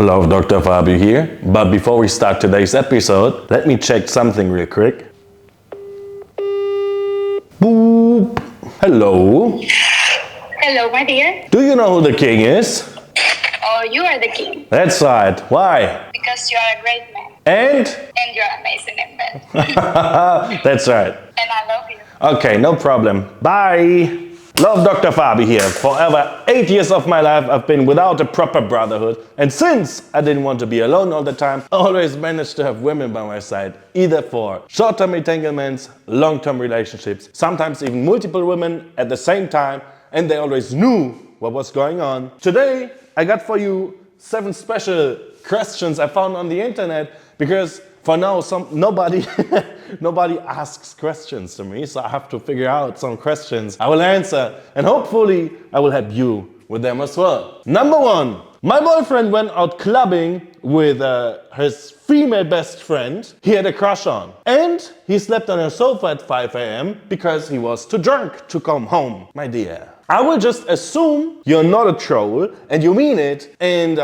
Hello, Dr. Fabio here. But before we start today's episode, let me check something real quick. Boop. Hello. Hello, my dear. Do you know who the king is? Oh, you are the king. That's right. Why? Because you are a great man. And? And you're amazing in bed. That's right. And I love you. Okay, no problem. Bye. Love Dr. Fabi here. Forever 8 years of my life I've been without a proper brotherhood. And since I didn't want to be alone all the time, I always managed to have women by my side. Either for short-term entanglements, long-term relationships, sometimes even multiple women at the same time. And they always knew what was going on. Today, I got for you 7 special questions I found on the internet because for now, nobody asks questions to me, so I have to figure out some questions I will answer, and hopefully I will help you with them as well. Number 1, my boyfriend went out clubbing with his female best friend he had a crush on, and he slept on her sofa at 5 a.m. because he was too drunk to come home. My dear, I will just assume you're not a troll and you mean it, and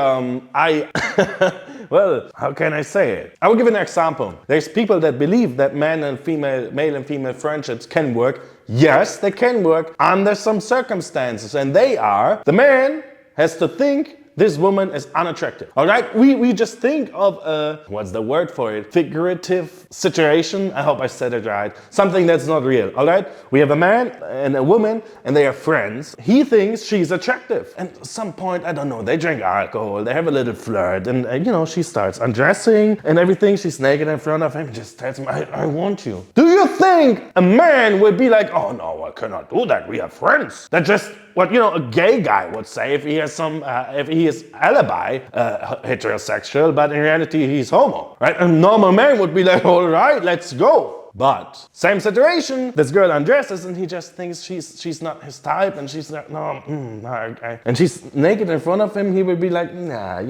well, how can I say it? I will give an example. There's people that believe that male and female friendships can work. Yes, they can work under some circumstances, and they are: the man has to think this woman is unattractive. All right, we just think of what's the word for it? Figurative situation. I hope I said it right. Something that's not real. All right, we have a man and a woman, and they are friends. He thinks she's attractive, and at some point, I don't know, they drink alcohol, they have a little flirt, and she starts undressing and everything. She's naked in front of him. Just tells him, I want you. Do you think a man would be like, oh no, I cannot do that. We are friends. That's just what a gay guy would say if he has if he is alibi heterosexual, but in reality he's homo, right? A normal man would be like, all right, let's go. But same situation, this girl undresses and he just thinks she's not his type, and she's like, and she's naked in front of him. He would be like, nah,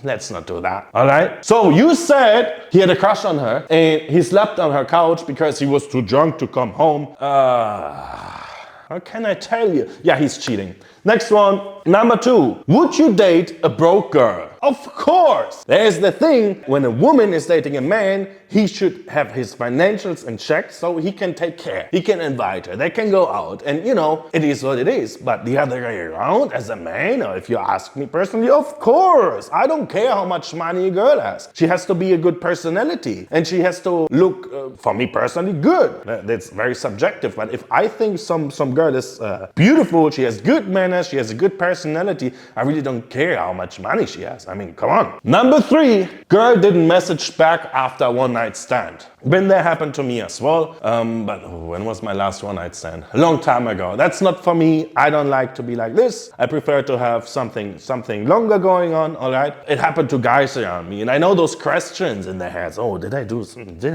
let's not do that. All right. So you said he had a crush on her and he slept on her couch because he was too drunk to come home. How can I tell you? Yeah, he's cheating. Next one, number 2. Would you date a broke girl? Of course! There's the thing, when a woman is dating a man, he should have his financials in check so he can take care. He can invite her, they can go out, and it is what it is. But the other way around, as a man, or if you ask me personally, of course! I don't care how much money a girl has. She has to be a good personality, and she has to look, for me personally, good. That's very subjective, but if I think some girl is beautiful, she has good manners, she has a good personality, I really don't care how much money she has. I mean, come on. Number 3, girl didn't message back after a one-night stand. Been there, happened to me as well. But when was my last one-night stand? A long time ago. That's not for me. I don't like to be like this. I prefer to have something longer going on, all right? It happened to guys around me, and I know those questions in their heads. Oh, did I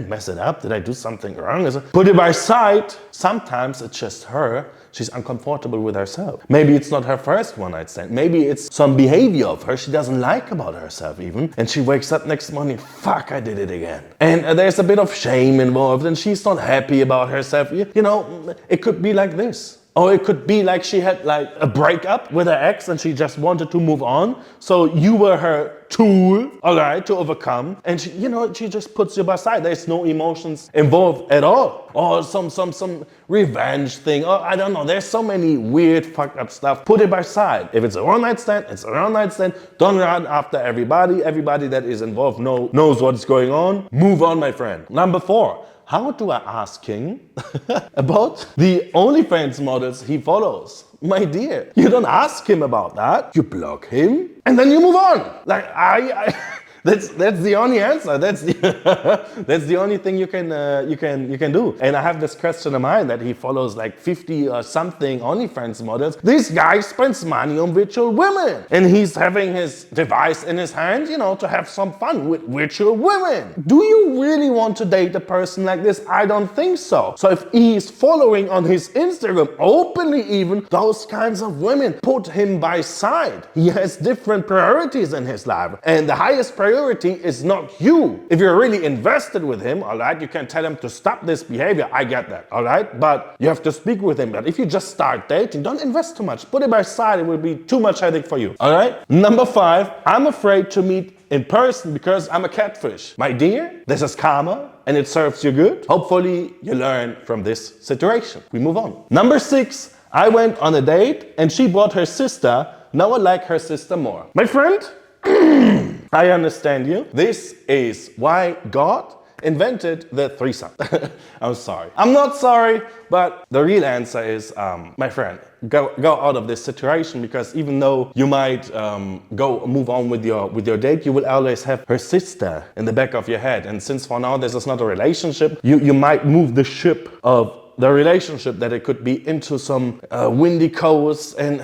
mess it up? Did I do something wrong? Put it by side. Sometimes it's just her. She's uncomfortable with herself. Maybe it's not her first one-night stand. Maybe it's some behavior of her she doesn't like about herself even. And she wakes up next morning, fuck, I did it again. And there's a bit of shame involved, and she's not happy about herself. It could be like this. Or it could be like she had like a breakup with her ex and she just wanted to move on. So you were her tool, all right, to overcome. And she just puts you aside. There's no emotions involved at all. Or some revenge thing. Or I don't know. There's so many weird fucked up stuff. Put it aside. If it's a one-night stand, it's a one-night stand. Don't run after everybody. Everybody that is involved knows what's going on. Move on, my friend. Number 4. How do I ask him about the OnlyFans models he follows? My dear, you don't ask him about that. You block him and then you move on. Like that's the only answer. That's the only thing you can do. And I have this question in mind that he follows like 50 or something OnlyFans models. This guy spends money on virtual women, and he's having his device in his hand, to have some fun with virtual women. Do you really want to date a person like this? I don't think so. So if he's following on his Instagram openly even those kinds of women, put him by side. He has different priorities in his life, and the highest priority priority is not you. If you're really invested with him, all right, you can tell him to stop this behavior. I get that, all right? But you have to speak with him. But if you just start dating, don't invest too much. Put it by side. It will be too much headache for you, all right? Number 5, I'm afraid to meet in person because I'm a catfish. My dear, this is karma and it serves you good. Hopefully you learn from this situation. We move on. Number 6, I went on a date and she brought her sister. Now I like her sister more. My friend, I understand you. This is why God invented the threesome. I'm sorry. I'm not sorry, but the real answer is, my friend, go out of this situation, because even though you might move on with your date, you will always have her sister in the back of your head. And since for now this is not a relationship, you might move the ship of the relationship that it could be into some windy coast, and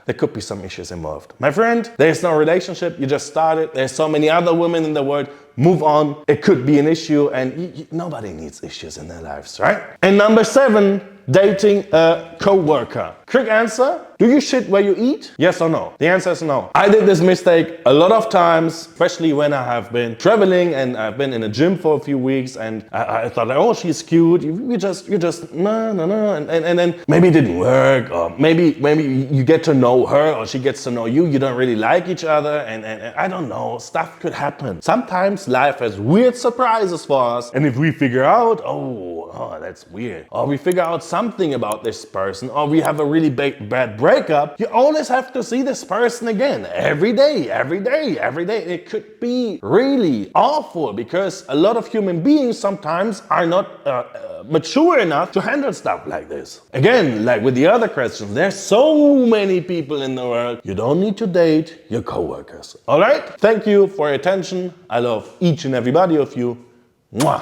there could be some issues involved. My friend, there's no relationship, you just started. There's so many other women in the world. Move on. It could be an issue, and nobody needs issues in their lives, right? And number 7, dating a co-worker. Quick answer, do you shit where you eat? Yes or no? The answer is no. I did this mistake a lot of times, especially when I have been traveling and I've been in a gym for a few weeks, and I thought, oh, she's cute. You just no. And then maybe it didn't work, or maybe you get to know her or she gets to know you. You don't really like each other, and I don't know, stuff could happen. Sometimes life has weird surprises for us, and if we figure out, oh, that's weird, or we figure out something about this person, or we have a really bad breakup, you always have to see this person again every day. It could be really awful, because a lot of human beings sometimes are not mature enough to handle stuff like this. Again, like with the other questions, there's so many people in the world. You don't need to date your coworkers. All right? Thank you for your attention. I love each and everybody of you. Mwah.